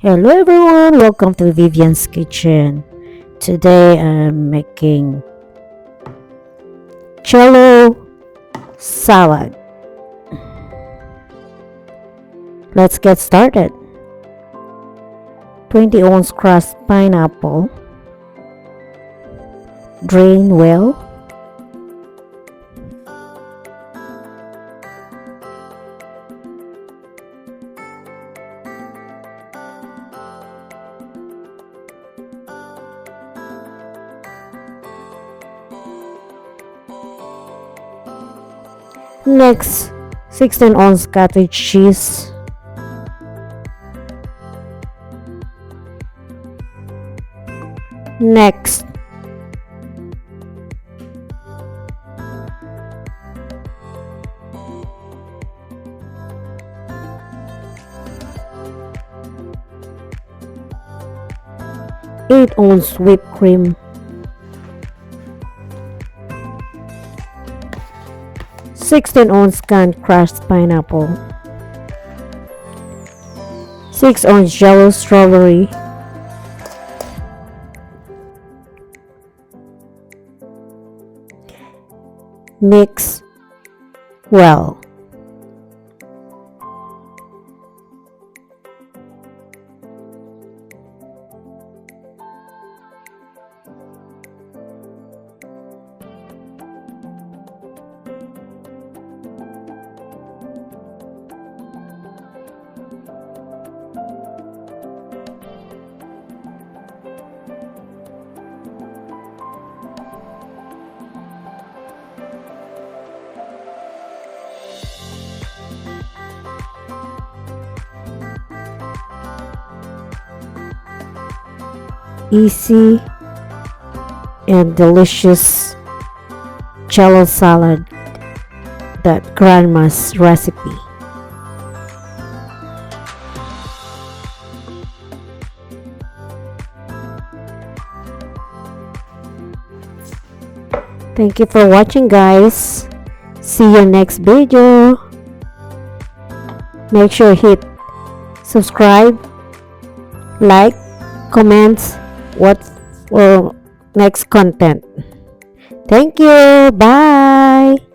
Hello everyone, welcome to Vivian's Kitchen. Today I'm making Jello salad. Let's get started. 20 ounce crushed pineapple. Drain well. Next, 16 ounce cottage cheese. Next, eight ounce whipped cream. 16 ounce canned crushed pineapple. 6 ounce Jello strawberry. Mix well. Easy and delicious Jello salad, that grandma's recipe. Thank you for watching, guys. See you next video. Make sure hit subscribe, like, comments what for next content. Thank you. Bye.